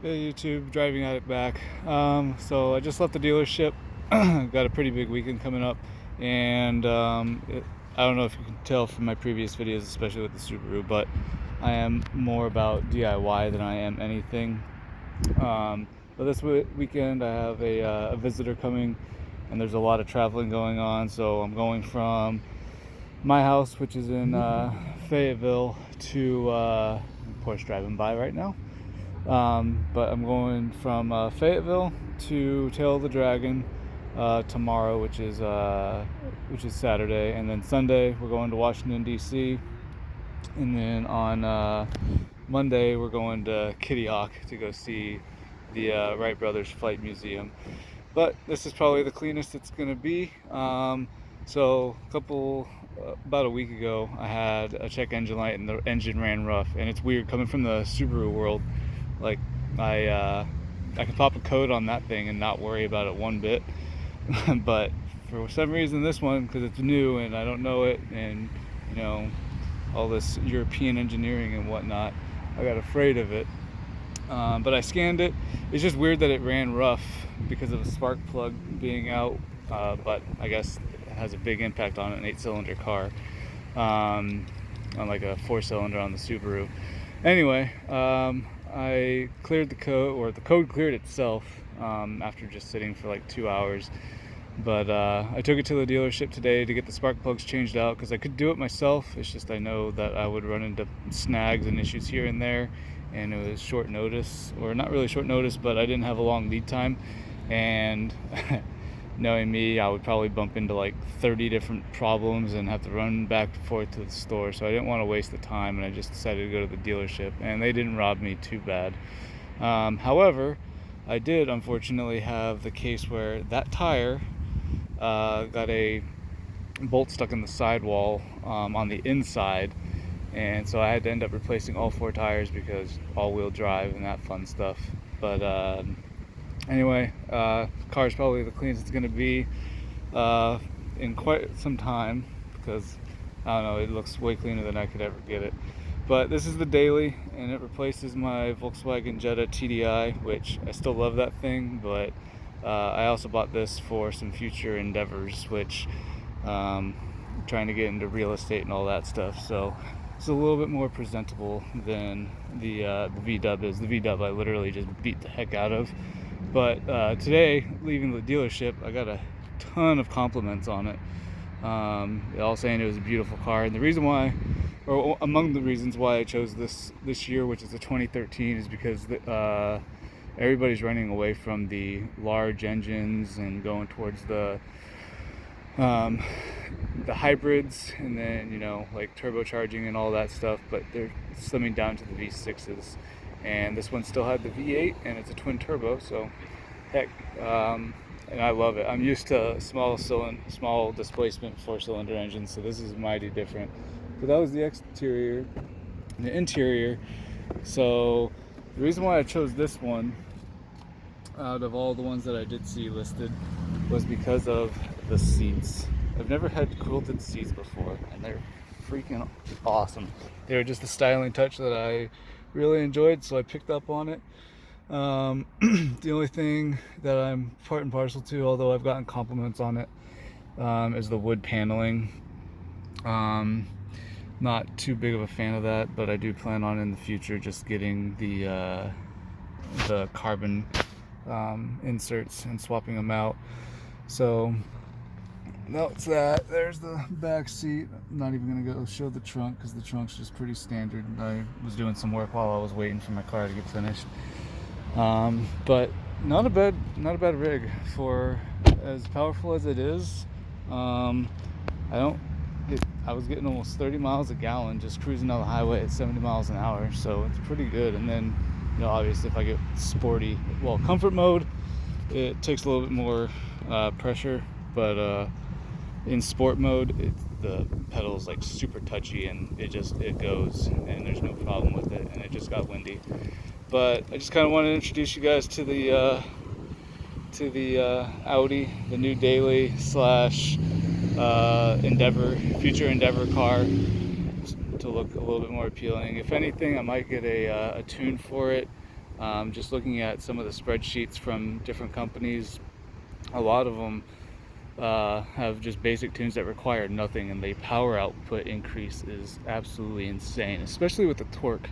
Hey YouTube, driving at it back. So I just left the dealership. Got a pretty big weekend coming up, and I don't know if you can tell from my previous videos, especially with the Subaru, but I am more about DIY than I am anything. But this weekend I have a visitor coming, and there's a lot of traveling going on. So I'm going from my house, which is in Fayetteville, to Porsche driving by right now. But I'm going from Fayetteville to Tail of the Dragon tomorrow, which is Saturday, and then Sunday we're going to Washington D.C. and then on Monday we're going to Kitty Hawk to go see the Wright Brothers Flight Museum. But this is probably the cleanest it's gonna be. So about a week ago, I had a check engine light and the engine ran rough, and it's weird coming from the Subaru world. Like I can pop a code on that thing and not worry about it one bit. But for some reason, this one, because it's new and I don't know it, and you know all this European engineering and whatnot, I got afraid of it. But I scanned it. It's just weird that it ran rough because of a spark plug being out. But I guess it has a big impact on an 8-cylinder car, unlike a 4-cylinder on the Subaru. Anyway, I cleared the code, or the code cleared itself after just sitting for like 2 hours. But I took it to the dealership today to get the spark plugs changed out because I could do it myself. It's just I know that I would run into snags and issues here and there, and it was short notice, or not really short notice, but I didn't have a long lead time. And knowing me, I would probably bump into like 30 different problems and have to run back and forth to the store. So I didn't want to waste the time, and I just decided to go to the dealership, and they didn't rob me too bad. However, I did unfortunately have the case where that tire got a bolt stuck in the sidewall on the inside, and so I had to end up replacing all 4 tires because all-wheel drive and that fun stuff. But anyway, car's probably the cleanest it's going to be in quite some time, because I don't know, it looks way cleaner than I could ever get it. But this is the daily, and it replaces my Volkswagen Jetta TDI, which I still love that thing, but I also bought this for some future endeavors, which trying to get into real estate and all that stuff. So it's a little bit more presentable than the V-Dub is. The V-Dub I literally just beat the heck out of. But today, leaving the dealership, I got a ton of compliments on it. All saying it was a beautiful car, and the reason why, or among the reasons why I chose this year, which is a 2013, is because everybody's running away from the large engines and going towards the hybrids, and then like turbocharging and all that stuff, but they're slimming down to the V6s, and this one still had the V8, and it's a twin turbo, so heck, and I love it. I'm used to small displacement 4-cylinder engines, so this is mighty different. But that was the exterior. The interior, so the reason why I chose this one out of all the ones that I did see listed was because of the seats. I've never had quilted seats before, and they're freaking awesome. They were just a styling touch that I really enjoyed, so I picked up on it. The only thing that I'm part and parcel to, although I've gotten compliments on it, is the wood paneling. Not too big of a fan of that, but I do plan on in the future just getting the carbon inserts and swapping them out. So that's that. There's the back seat. I'm not even gonna go show the trunk because the trunk's just pretty standard. I was doing some work while I was waiting for my car to get finished. But not a bad rig for as powerful as it is. I was getting almost 30 miles a gallon just cruising down the highway at 70 miles an hour, so it's pretty good. And then, obviously if I get sporty, comfort mode, it takes a little bit more pressure, but in sport mode, the pedal is like super touchy, and it goes, and there's no problem with it, and it just got windy. But I just kind of wanted to introduce you guys to the Audi, the new daily / future Endeavor car, to look a little bit more appealing. If anything, I might get a tune for it, Just looking at some of the spreadsheets from different companies, a lot of them have just basic tunes that require nothing, and the power output increase is absolutely insane, especially with the torque.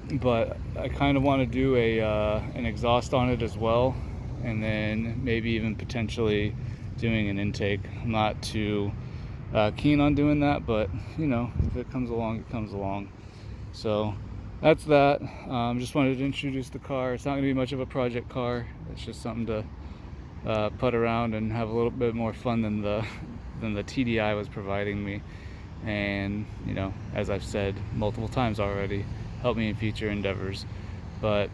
But I kind of want to do an exhaust on it as well, and then maybe even potentially doing an intake. I'm not too keen on doing that, but you know, if it comes along, it comes along. So that's that. Just wanted to introduce the car. It's not going to be much of a project car. It's just something to putt around and have a little bit more fun than the TDI was providing me. And you know, as I've said multiple times already, help me in future endeavors. But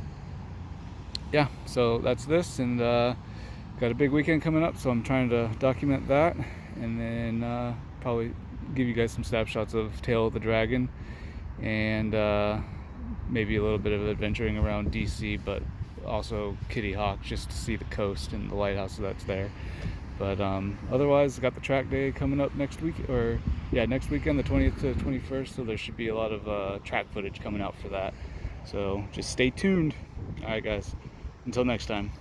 yeah, so that's this, and got a big weekend coming up, so I'm trying to document that, and then probably give you guys some snapshots of Tail of the Dragon, and maybe a little bit of adventuring around DC, but also Kitty Hawk, just to see the coast and the lighthouse that's there. But otherwise, got the track day coming up next week, or yeah, next weekend, the 20th to 21st, so there should be a lot of track footage coming out for that. So just stay tuned. Alright guys, until next time.